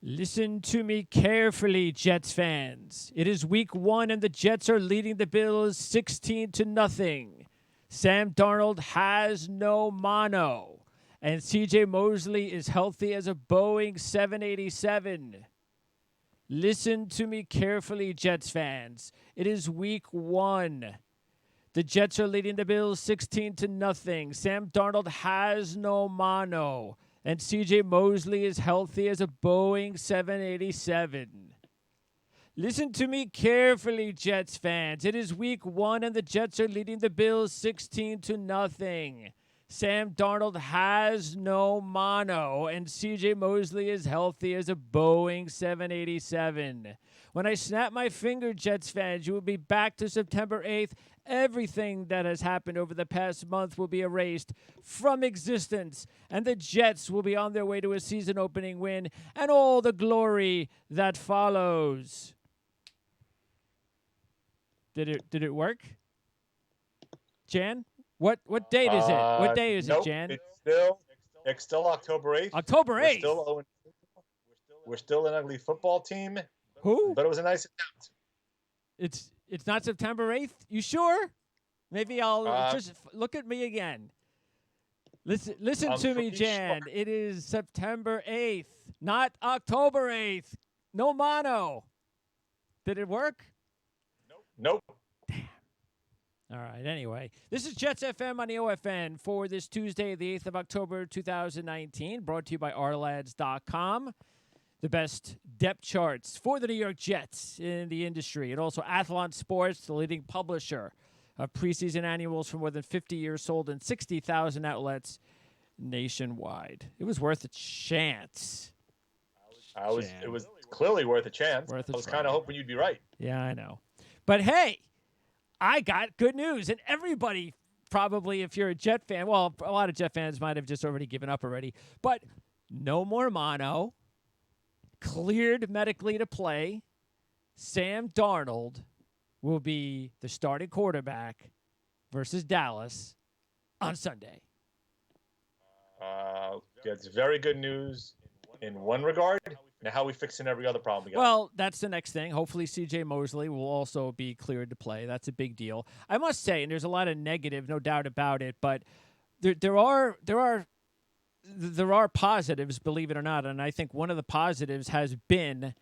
Listen to me carefully, Jets fans. It is week 1 and the Jets are leading the Bills 16-0. Sam Darnold has no mono, and CJ Mosley is healthy as a Boeing 787. Listen to me carefully, Jets fans. It is week 1. The Jets are leading the Bills 16-0. Sam Darnold has no mono, and CJ Mosley is healthy as a Boeing 787. Listen to me carefully, Jets fans. It is week 1, and the Jets are leading the Bills 16-0. Sam Darnold has no mono, and CJ Mosley is healthy as a Boeing 787. When I snap my finger, Jets fans, you will be back to September 8th. Everything that has happened over the past month will be erased from existence, and the Jets will be on their way to a season-opening win and all the glory that follows. Did it work? Jan? What date is it? What day is nope, it, Jan? It's still October 8th. October 8th. We're still an ugly football team. Who? But it was a nice attempt. It's not September 8th? You sure? Maybe I'll just look at me again. Listen to me, Jan. Sure. It is September 8th, not October 8th. No mono. Did it work? Nope. All right, anyway. This is Jets FM on the OFN for this Tuesday, the 8th of October, 2019, brought to you by ourlads.com, the best depth charts for the New York Jets in the industry, and also Athlon Sports, the leading publisher of preseason annuals for more than 50 years, sold in 60,000 outlets nationwide. It was worth a chance. It was clearly worth a chance. I was kind of hoping you'd be right. Yeah, I know. But hey, I got good news, and everybody probably, if you're a Jet fan, well, a lot of Jet fans might have just already given up already, but no more mono, cleared medically to play. Sam Darnold will be the starting quarterback versus Dallas on Sunday. That's very good news in one regard. Now, how are we fixing every other problem we got? Well, that's the next thing. Hopefully, CJ Mosley will also be cleared to play. That's a big deal. I must say, and there's a lot of negative, no doubt about it, but there are positives, believe it or not, and I think one of the positives has been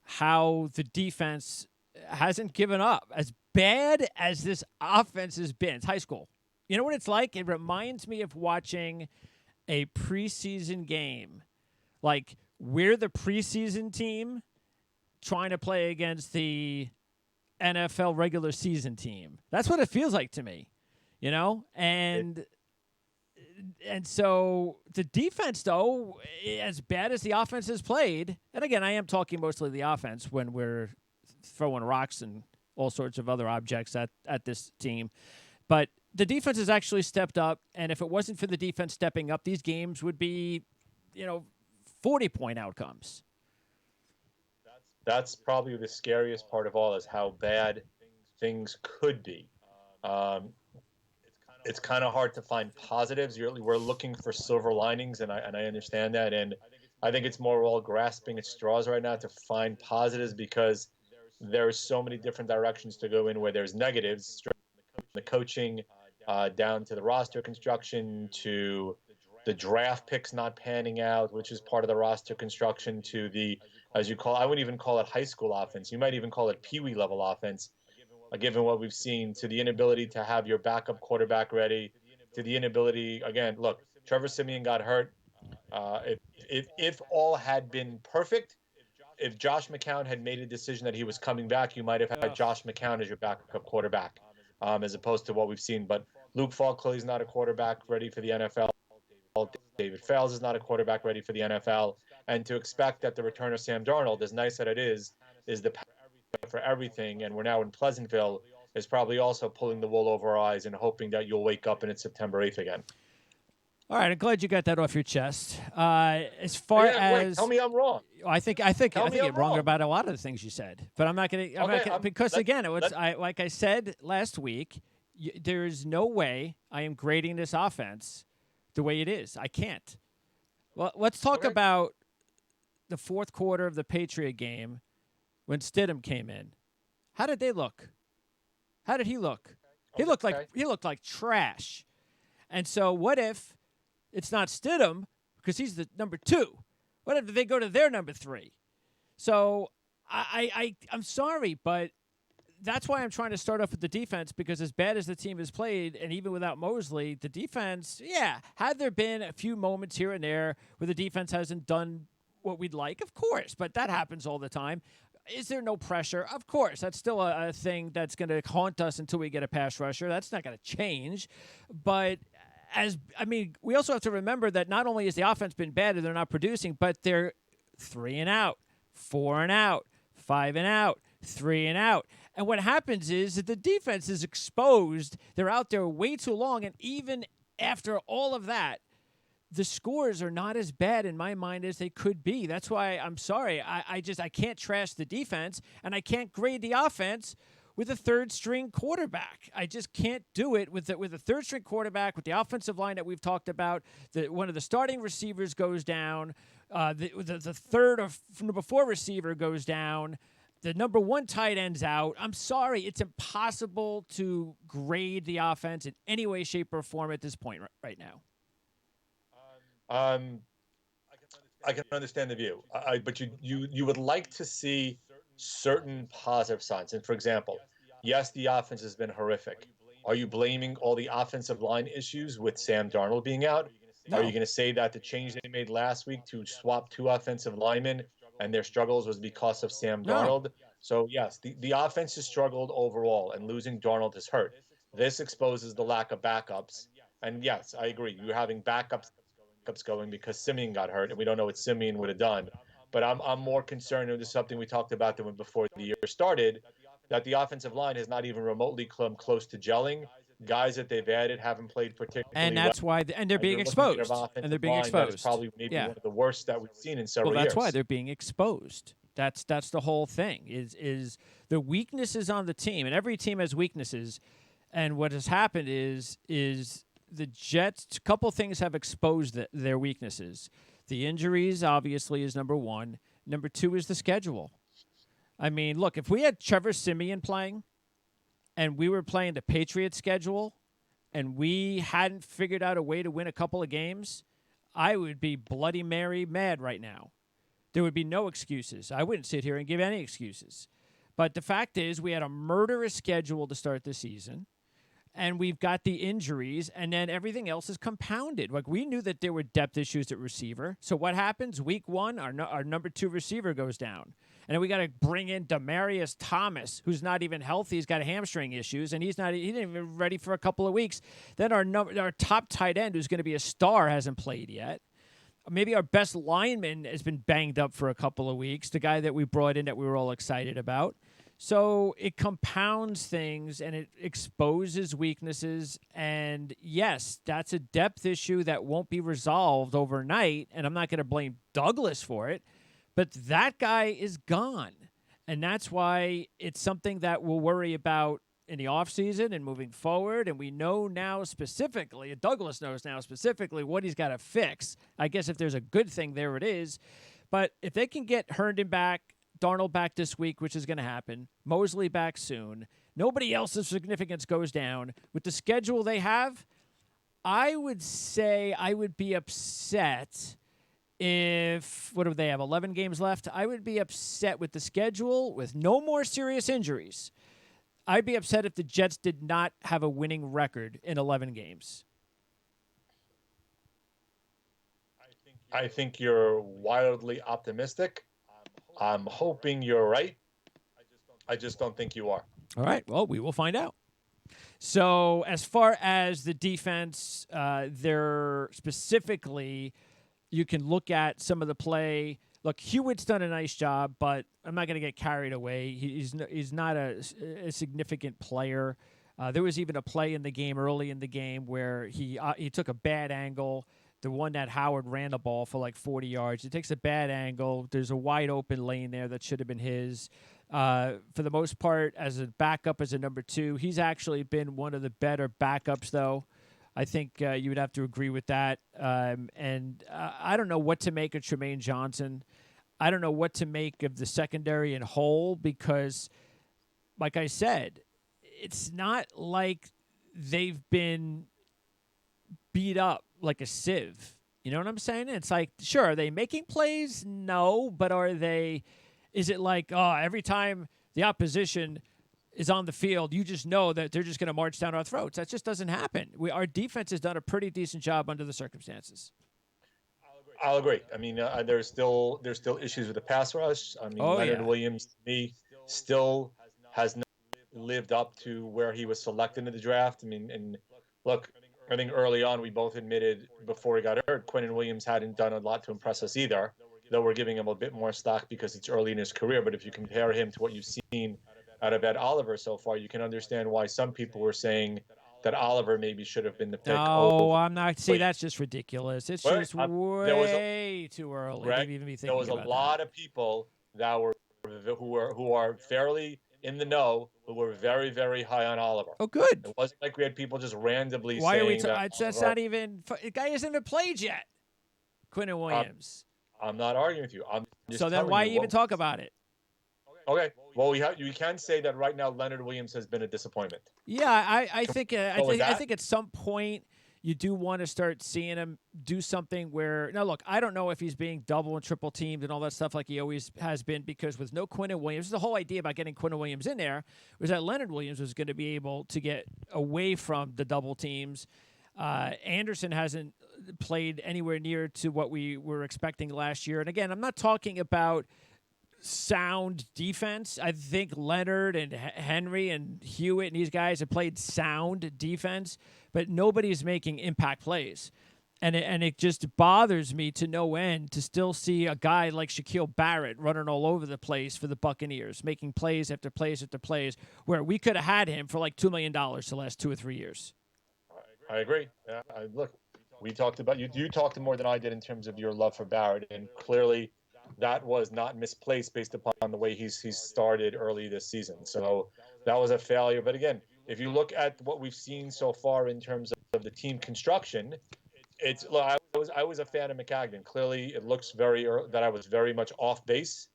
how the defense hasn't given up. As bad as this offense has been, it's high school. You know what it's like? It reminds me of watching a preseason game. Like, we're the preseason team trying to play against the NFL regular season team. That's what it feels like to me, you know? And so the defense, though, as bad as the offense has played, and again, I am talking mostly the offense when we're throwing rocks and all sorts of other objects at this team, but the defense has actually stepped up, and if it wasn't for the defense stepping up, these games would be, 40-point outcomes. That's probably the scariest part of all, is how bad things could be. It's kind of hard to find positives. We're looking for silver linings, and I understand that. And I think it's more all grasping at straws right now to find positives, because there's so many different directions to go in where there's negatives, from the coaching down to the roster construction, to the draft picks not panning out, which is part of the roster construction, to the, as you call, I wouldn't even call it high school offense. You might even call it peewee level offense, given what we've seen, to the inability to have your backup quarterback ready, to the inability, again, look, Trevor Siemian got hurt. If all had been perfect, if Josh McCown had made a decision that he was coming back, you might have had Josh McCown as your backup quarterback, as opposed to what we've seen. But Luke Falk clearly is not a quarterback ready for the NFL. David Fales is not a quarterback ready for the NFL. And to expect that the return of Sam Darnold, as nice as it is the path for everything, and we're now in Pleasantville, is probably also pulling the wool over our eyes and hoping that you'll wake up and it's September 8th again. All right, I'm glad you got that off your chest. As far as tell me I'm wrong. I think you're wrong about a lot of the things you said, but I'm not going to. Because again, like I said last week, there is no way I am grading this offense the way it is. I can't. Well, let's talk about the fourth quarter of the Patriot game when Stidham came in. How did they look? How did he look? He looked like trash. And so what if it's not Stidham because he's the number 2? What if they go to their number 3? So I'm sorry, but that's why I'm trying to start off with the defense, because as bad as the team has played, and even without Mosley, the defense, had there been a few moments here and there where the defense hasn't done what we'd like? Of course, but that happens all the time. Is there no pressure? Of course. That's still a thing that's going to haunt us until we get a pass rusher. That's not going to change. But we also have to remember that not only has the offense been bad and they're not producing, but they're 3 and out, 4 and out, 5 and out, 3 and out. And what happens is that the defense is exposed. They're out there way too long. And even after all of that, the scores are not as bad in my mind as they could be. That's why I'm sorry. I can't trash the defense, and I can't grade the offense with a third-string quarterback. I just can't do it with a third-string quarterback, with the offensive line that we've talked about. One of the starting receivers goes down. The third or number 4 receiver goes down. The number 1 tight end's out. I'm sorry. It's impossible to grade the offense in any way, shape, or form at this point right now. I can understand the view, but you would like to see certain positive signs. And for example, yes, the offense has been horrific. Are you blaming all the offensive line issues with Sam Darnold being out? No. Are you going to say that the change they made last week to swap 2 offensive linemen and their struggles was because of Sam Darnold? So yes, the offense has struggled overall, and losing Darnold has hurt. This exposes the lack of backups. And yes, I agree. You're having backups going because Simeon got hurt, and we don't know what Simeon would have done. But I'm more concerned, and this is something we talked about before the year started, that the offensive line has not even remotely come close to gelling. Guys that they've added haven't played particularly and that's well. why, and they're being exposed. And they're being exposed. That is probably maybe one of the worst that we've seen in several years. Well, that's why they're being exposed. That's the whole thing. Is the weaknesses on the team, and every team has weaknesses. And what has happened is the Jets, a couple things have exposed their weaknesses. The injuries, obviously, is number 1. Number 2 is the schedule. I mean, look, if we had Trevor Siemian playing and we were playing the Patriots schedule and we hadn't figured out a way to win a couple of games, I would be Bloody Mary mad right now. There would be no excuses. I wouldn't sit here and give any excuses. But the fact is, we had a murderous schedule to start the season. And we've got the injuries, and then everything else is compounded. Like, we knew that there were depth issues at receiver. So what happens? Week 1, our number 2 receiver goes down. And then we got to bring in Demaryius Thomas, who's not even healthy. He's got hamstring issues, and he didn't even ready for a couple of weeks. Then our top tight end, who's going to be a star, hasn't played yet. Maybe our best lineman has been banged up for a couple of weeks, the guy that we brought in that we were all excited about. So it compounds things and it exposes weaknesses. And yes, that's a depth issue that won't be resolved overnight. And I'm not going to blame Douglas for it, but that guy is gone. And that's why it's something that we'll worry about in the offseason and moving forward. And we know now specifically, Douglas knows now specifically what he's got to fix. I guess if there's a good thing, there it is. But if they can get Herndon back, Darnold back this week, which is going to happen, Mosley back soon, nobody else of significance goes down. With the schedule they have, I would say I would be upset if, what do they have, 11 games left? I would be upset with the schedule with no more serious injuries. I'd be upset if the Jets did not have a winning record in 11 games. I think you're wildly optimistic. I'm hoping you're right. I just don't think you are. All right. Well, we will find out. So as far as the defense, they're specifically, you can look at some of the play. Look, Hewitt's done a nice job, but I'm not going to get carried away. He's not a significant player. There was even a play in the game early in the game where he took a bad angle. The one that Howard ran the ball for like 40 yards. It takes a bad angle. There's a wide open lane there that should have been his. For the most part, as a backup, as a number 2, he's actually been one of the better backups, though. I think you would have to agree with that. And I don't know what to make of Tremaine Johnson. I don't know what to make of the secondary in whole because, like I said, it's not like they've been beat up like a sieve. You know what I'm saying? It's like, sure, are they making plays? No, but are they? Is it like, oh, every time the opposition is on the field, you just know that they're just going to march down our throats? That just doesn't happen. Our defense has done a pretty decent job under the circumstances. I'll agree. I mean, there's still issues with the pass rush. I mean, Oh Leonard yeah. Williams to me still has not lived up to where he was selected in the draft. I mean, and look, I think early on we both admitted before he got hurt, Quinnen Williams hadn't done a lot to impress us either. Though we're giving him a bit more stock because it's early in his career. But if you compare him to what you've seen out of Ed Oliver so far, you can understand why some people were saying that Oliver maybe should have been the pick No, over. I'm not. See, Wait, that's just ridiculous. It's wait, just there was a way too early to Greg, even be there thinking was a about that. lot of people that were who are fairly in the know who were very very high on Oliver. Oh, good. It wasn't like we had people just randomly Why are we? saying that That's Oliver. not even. The guy hasn't even played yet. Quinnen I'm, Williams. I'm not arguing with you. I'm just So then, telling why you even what. talk about it? Okay, well you can say that right now Leonard Williams has been a disappointment. Yeah, I Can think we go with I that? think at some point you do want to start seeing him do something where now look, I don't know if he's being double and triple teamed and all that stuff like he always has been because with no Quinnen Williams, the whole idea about getting Quinnen Williams in there was that Leonard Williams was going to be able to get away from the double teams. Anderson hasn't played anywhere near to what we were expecting last year. And again, I'm not talking about sound defense. I think Leonard and Henry and Hewitt and these guys have played sound defense, but nobody's making impact plays. And it just bothers me to no end to still see a guy like Shaquille Barrett running all over the place for the Buccaneers, making plays after plays after plays, where we could have had him for like $2 million the last 2 or 3 years. I agree. Look, we talked about you. You talked more than I did in terms of your love for Barrett, and clearly that was not misplaced based upon the way he's started early this season. So that was a failure. But again, if you look at what we've seen so far in terms of the team construction, it's look, I was a fan of Maccagnan. Clearly, it looks that I was very much off base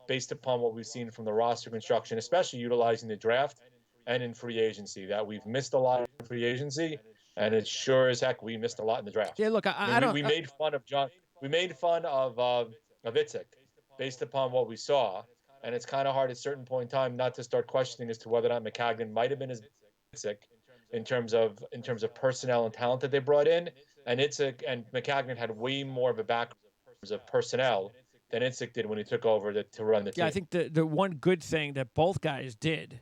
based upon what we've seen from the roster construction, especially utilizing the draft and in free agency. That we've missed a lot in free agency, and it's sure as heck we missed a lot in the draft. Yeah, look, I mean, I don't. we made fun of John. We made fun of Itzik based upon what we saw, and it's kind of hard at a certain point in time not to start questioning as to whether or not Maccagnan might have been as Itzik in terms of personnel and talent that they brought in, and Itzik and Maccagnan had way more of a background of personnel than Itzik did when he took over to run the team. Yeah, I think the one good thing that both guys did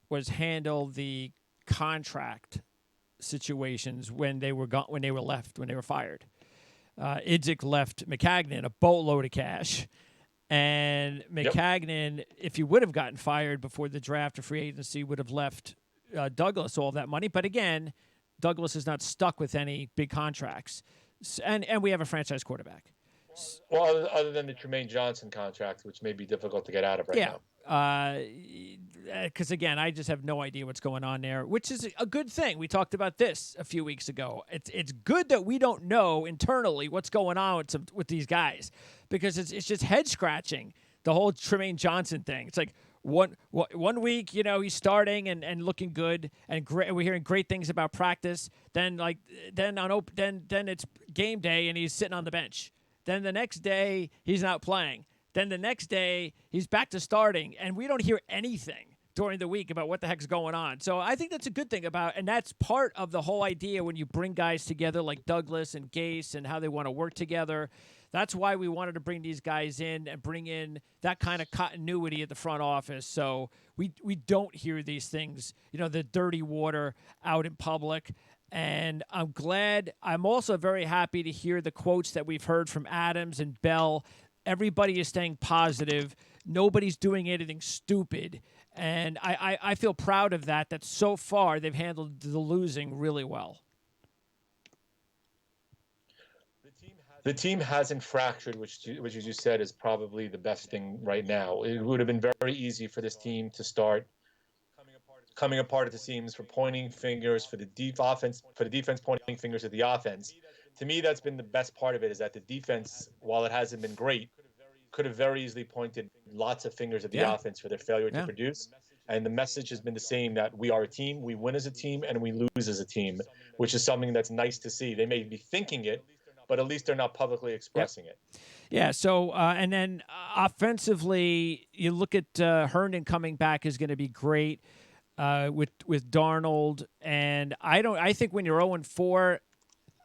was handle the contract situations when they were when they were fired. Idzik left Maccagnan a boatload of cash, and Maccagnan, if he would have gotten fired before the draft or free agency, would have left Douglas all that money. But again, Douglas is not stuck with any big contracts, and we have a franchise quarterback. Well, other than the Tremaine Johnson contract, which may be difficult to get out of right now. Because again, I just have no idea what's going on there, which is a good thing. We talked about this a few weeks ago. It's good that we don't know internally what's going on with these guys, because it's just head scratching, the whole Tremaine Johnson thing. It's like one week, he's starting and looking good, and great, we're hearing great things about practice. Then it's game day and he's sitting on the bench. Then the next day he's not playing. Then the next day, he's back to starting, and we don't hear anything during the week about what the heck's going on. So I think that's a good thing and that's part of the whole idea when you bring guys together like Douglas and Gase and how they want to work together. That's why we wanted to bring these guys in and bring in that kind of continuity at the front office, so we don't hear these things, the dirty water out in public. And I'm also very happy to hear the quotes that we've heard from Adams and Bell. Everybody is staying positive. Nobody's doing anything stupid. And I feel proud of that so far they've handled the losing really well. The team hasn't fractured, which as you said is probably the best thing right now. It would have been very easy for this team to start coming apart at the seams, for pointing fingers, for the defense pointing fingers at the offense. To me, that's been the best part of it, is that the defense, while it hasn't been great, could have very easily pointed lots of fingers at the Yeah. offense for their failure to Yeah. produce. And the message has been the same, that we are a team, we win as a team, and we lose as a team, which is something that's nice to see. They may be thinking it, but at least they're not publicly expressing it. Yeah. So, and then offensively, you look at Herndon coming back is going to be great with Darnold, and I think when you're 0-4,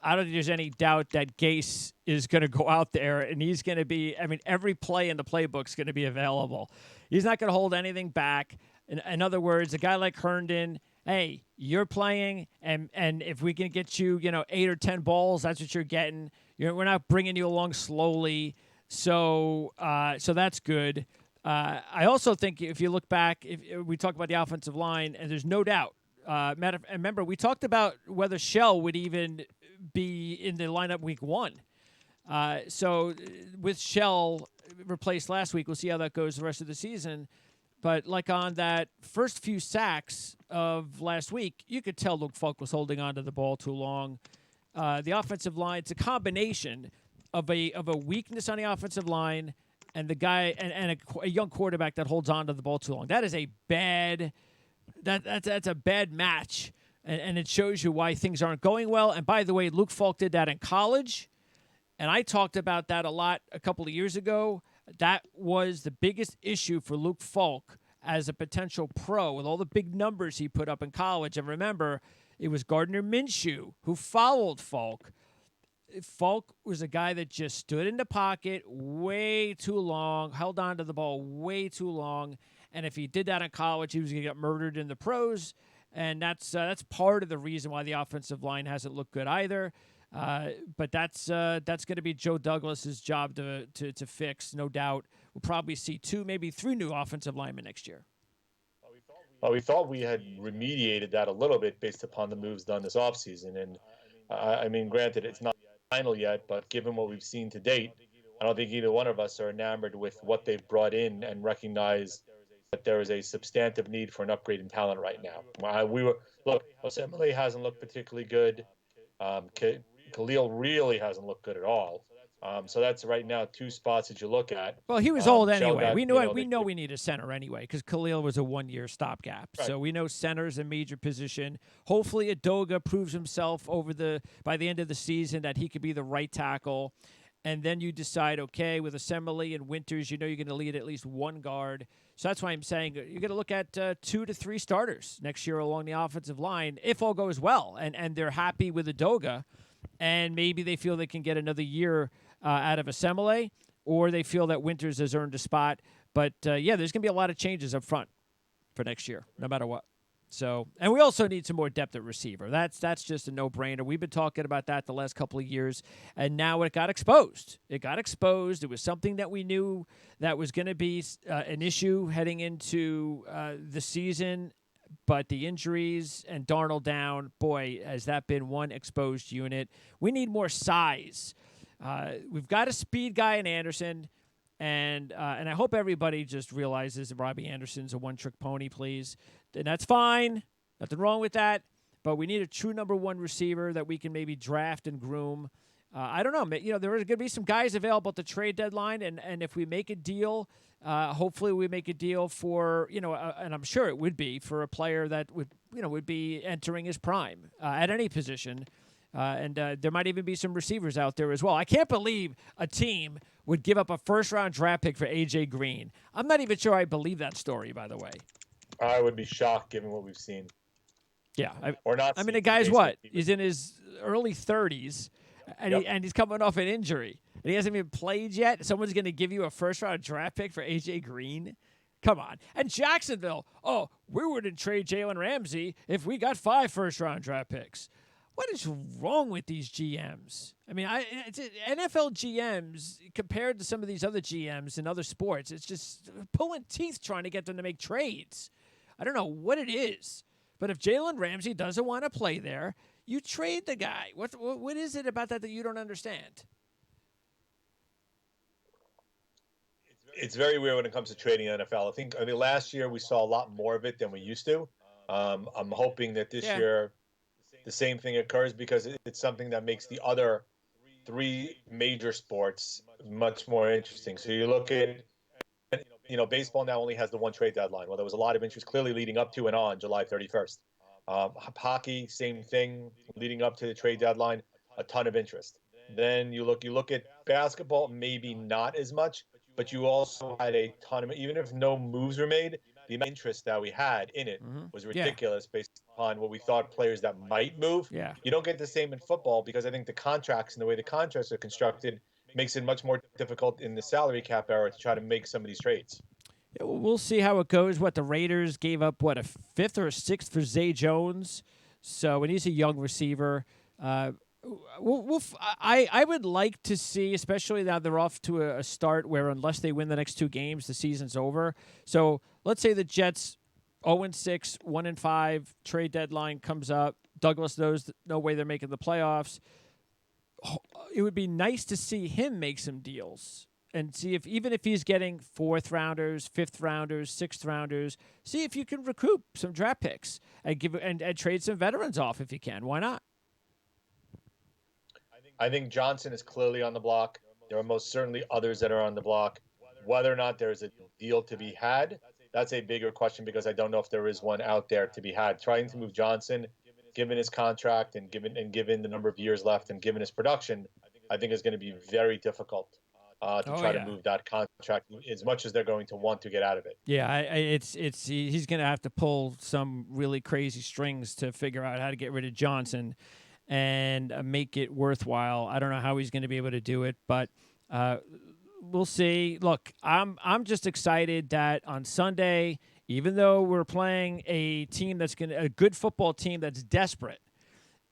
I don't think there's any doubt that Gase is going to go out there and he's going to be. I mean, every play in the playbook is going to be available. He's not going to hold anything back. In other words, a guy like Herndon, hey, you're playing, and if we can get you, 8 or 10 balls, that's what you're getting. We're not bringing you along slowly, so that's good. I also think if you look back, if we talk about the offensive line, and there's no doubt. Remember, we talked about whether Shell would even be in the lineup week 1. So with Shell replaced last week, we'll see how that goes the rest of the season. But like on that first few sacks of last week, you could tell Luke Falk was holding on to the ball too long. The offensive line, it's a combination of a weakness on the offensive line and the guy and a young quarterback that holds on to the ball too long. That is a bad that's a bad match, and it shows you why things aren't going well. And by the way, Luke Falk did that in college, and I talked about that a lot a couple of years ago. That was the biggest issue for Luke Falk as a potential pro with all the big numbers he put up in college. And remember, it was Gardner Minshew who followed Falk. Falk was a guy that just stood in the pocket way too long, held on to the ball way too long. And if he did that in college, he was going to get murdered in the pros. And that's part of the reason why the offensive line hasn't looked good either. But that's going to be Joe Douglas's job to fix, no doubt. We'll probably see 2, maybe 3 new offensive linemen next year. Well, we thought we had remediated that a little bit based upon the moves done this offseason. And I mean, granted, it's not final yet, but given what we've seen to date, I don't think either one of us are enamored with what they've brought in and recognize that there is a substantive need for an upgrade in talent right now. Osemele hasn't looked particularly good. Khalil really hasn't looked good at all. So that's right now 2 spots that you look at. Well, he was old anyway. That, we know we need a center anyway because Khalil was a 1-year stopgap. Right. So we know center's a major position. Hopefully, Adoga proves himself by the end of the season that he could be the right tackle. And then you decide, okay, with Osemele and Winters, you're going to lead at least 1 guard. So that's why I'm saying you're going to look at 2 to 3 starters next year along the offensive line if all goes well. And they're happy with Adoga, and maybe they feel they can get another year out of Osemele, or they feel that Winters has earned a spot. But, there's going to be a lot of changes up front for next year, no matter what. So, and we also need some more depth at receiver. That's just a no-brainer. We've been talking about that the last couple of years, and now it got exposed. It was something that we knew that was going to be an issue heading into the season, but the injuries and Darnold down, boy, has that been one exposed unit. We need more size. We've got a speed guy in Anderson. And I hope everybody just realizes that Robbie Anderson's a one-trick pony, please. And that's fine. Nothing wrong with that. But we need a true number 1 receiver that we can maybe draft and groom. I don't know. There are going to be some guys available at the trade deadline. And if we make a deal, hopefully we make a deal for, and I'm sure it would be for a player that would be entering his prime at any position. And there might even be some receivers out there as well. I can't believe a team would give up a first-round draft pick for A.J. Green. I'm not even sure I believe that story, by the way. I would be shocked given what we've seen. Yeah. Or not. I mean, the guy's what? He's in his early 30s, and, Yep. he's coming off an injury. And he hasn't even played yet. Someone's going to give you a first-round draft pick for A.J. Green? Come on. And Jacksonville, we wouldn't trade Jalen Ramsey if we got 5 first-round draft picks. What is wrong with these GMs? I mean, NFL GMs, compared to some of these other GMs in other sports, it's just pulling teeth trying to get them to make trades. I don't know what it is. But if Jalen Ramsey doesn't want to play there, you trade the guy. What is it about that you don't understand? It's very weird when it comes to trading in the NFL. I mean, last year we saw a lot more of it than we used to. I'm hoping that this year the same thing occurs because it's something that makes the other three major sports much more interesting. So you look at, baseball now only has the one trade deadline. Well, there was a lot of interest clearly leading up to and on July 31st. Hockey, same thing, leading up to the trade deadline, a ton of interest. Then you look at basketball, maybe not as much, but you also had a ton of, even if no moves were made, the amount of interest that we had in it was Yeah. ridiculous based upon what we thought players that might move. Yeah. You don't get the same in football because I think the contracts and the way the contracts are constructed makes it much more difficult in the salary cap era to try to make some of these trades. Yeah, we'll see how it goes. What the Raiders gave up, a fifth or a sixth for Zay Jones. So, and he's a young receiver. I would like to see, especially now they're off to a start where unless they win the next two games, the season's over. So let's say the Jets 0-6, 1-5, trade deadline comes up. Douglas knows no way they're making the playoffs. It would be nice to see him make some deals and see if even if he's getting fourth rounders, fifth rounders, sixth rounders, see if you can recoup some draft picks and and trade some veterans off if you can. Why not? I think Johnson is clearly on the block. There are most certainly others that are on the block. Whether or not there's a deal to be had, that's a bigger question because I don't know if there is one out there to be had. Trying to move Johnson, given his contract and given the number of years left and given his production, I think is going to be very difficult to try to move that contract as much as they're going to want to get out of it. Yeah, he's going to have to pull some really crazy strings to figure out how to get rid of Johnson and make it worthwhile. I don't know how he's going to be able to do it, but we'll see. Look, I'm just excited that on Sunday, even though we're playing a team a good football team that's desperate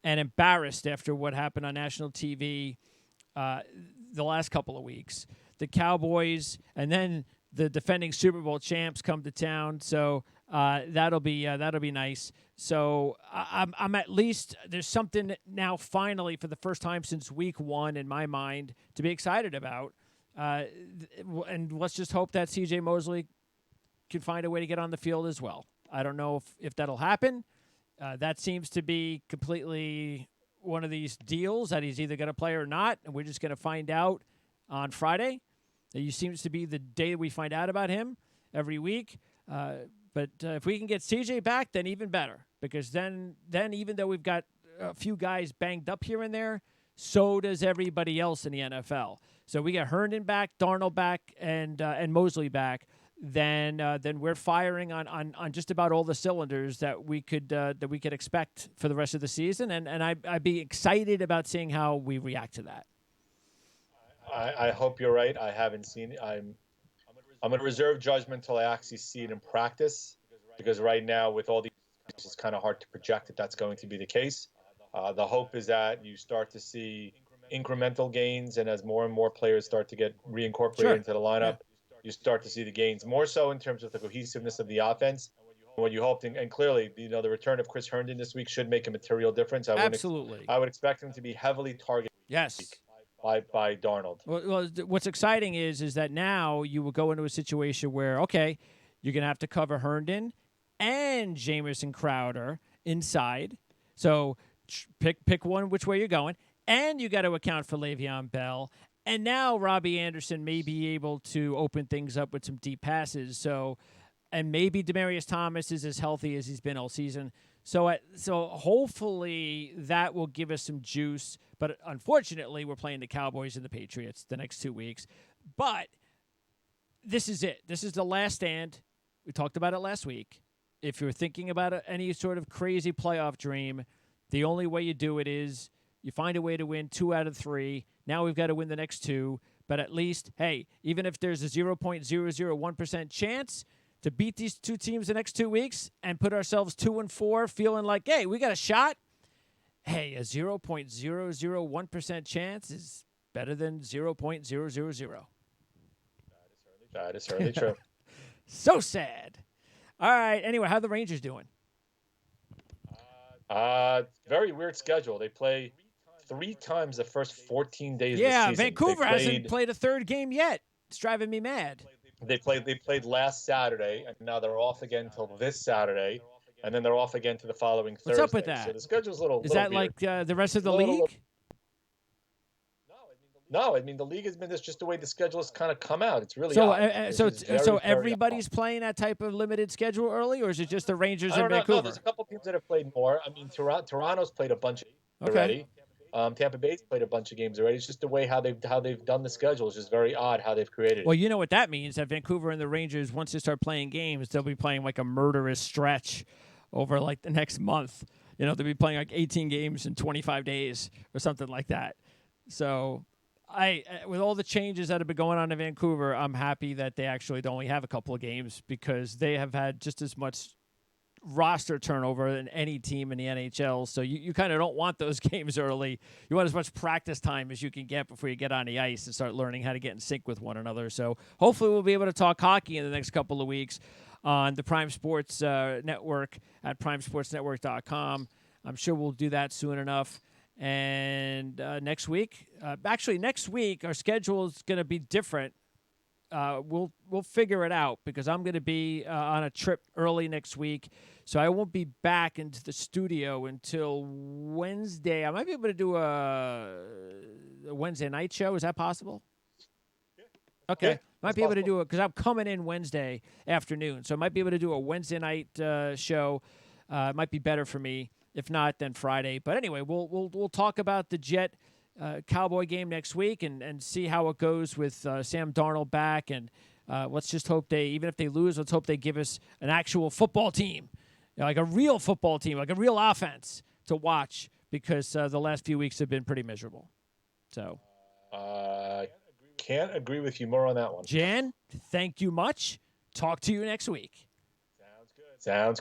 and embarrassed after what happened on national TV the last couple of weeks, the Cowboys and then the defending Super Bowl champs come to town. So that'll be nice. So I'm at least there's something now finally for the first time since week one in my mind to be excited about. And let's just hope that C.J. Mosley can find a way to get on the field as well. I don't know if that'll happen. That seems to be completely one of these deals that he's either going to play or not, and we're just going to find out on Friday. It seems to be the day we find out about him every week. But if we can get CJ back, then even better. Because then even though we've got a few guys banged up here and there, so does everybody else in the NFL. So we get Herndon back, Darnold back, and Mosley back. Then we're firing on just about all the cylinders that we could expect for the rest of the season. And I'd be excited about seeing how we react to that. I hope you're right. I haven't seen it. I'm going to reserve judgment until I actually see it in practice, because right now with all these, it's kind of hard to project that that's going to be the case. The hope is that you start to see incremental gains, and as more and more players start to get reincorporated into the lineup, you start to see the gains more so in terms of the cohesiveness of the offense. What you hoped, and clearly, the return of Chris Herndon this week should make a material difference. Absolutely. I would expect him to be heavily targeted. Yes. By Darnold. Well, what's exciting is that now you will go into a situation where, okay, you're going to have to cover Herndon and Jamison Crowder inside. So pick one which way you're going. And you got to account for Le'Veon Bell. And now Robbie Anderson may be able to open things up with some deep passes. So, and maybe Demaryius Thomas is as healthy as he's been all season. So hopefully that will give us some juice. But unfortunately, we're playing the Cowboys and the Patriots the next 2 weeks. But this is it. This is the last stand. We talked about it last week. If you're thinking about any sort of crazy playoff dream, the only way you do it is you find a way to win 2 out of 3. Now we've got to win the next 2. But at least, hey, even if there's a 0.001% chance to beat these two teams the next 2 weeks and put ourselves 2-4, feeling like, hey, we got a shot. Hey, a 0.001% chance is better than 0.000. That is certainly true. So sad. All right. Anyway, how are the Rangers doing? Very weird schedule. They play 3 times the first 14 days of the season. Yeah, Vancouver hasn't played a third game yet. It's driving me mad. They played last Saturday, and now they're off again until this Saturday, and then they're off again to the following Thursday. What's up with that? So the schedule's a little. Is that weird. like the rest of the league? No, I mean the league has been this just the way the schedule has kind of come out. It's really So, odd. It's just very, very odd. everybody's playing that type of limited schedule early, or is it just the Rangers I and don't know. No, there's Vancouver? a couple teams that have played more. I mean, Toronto's played a bunch of games Okay. already. Tampa Bay's played a bunch of games already. It's just the way how they've done the schedule is just very odd how they've created Well, it. you know what that means, that Vancouver and the Rangers, once they start playing games, they'll be playing like a murderous stretch over like the next month. They'll be playing like 18 games in 25 days or something like that. So, with all the changes that have been going on in Vancouver, I'm happy that they actually only have a couple of games because they have had just as much roster turnover than any team in the NHL. So you kind of don't want those games early. You want as much practice time as you can get before you get on the ice and start learning how to get in sync with one another. So hopefully we'll be able to talk hockey in the next couple of weeks on the Prime Sports Network at primesportsnetwork.com. I'm sure we'll do that soon enough. And next week, next week our schedule is going to be different. We'll figure it out because I'm going to be on a trip early next week, so I won't be back into the studio until Wednesday. I might be able to do a Wednesday night show. Is that possible? Okay, Yeah, might that's be able to possible. do it because I'm coming in Wednesday afternoon, so I might be able to do a Wednesday night show. It might be better for me. If not, then Friday. But anyway, we'll talk about the Jet Cowboy game next week and see how it goes with Sam Darnold back. And let's just hope even if they lose, let's hope they give us an actual football team, like a real football team, like a real offense to watch because the last few weeks have been pretty miserable. So, Can't agree with you more on that one. Jan, thank you much. Talk to you next week. Sounds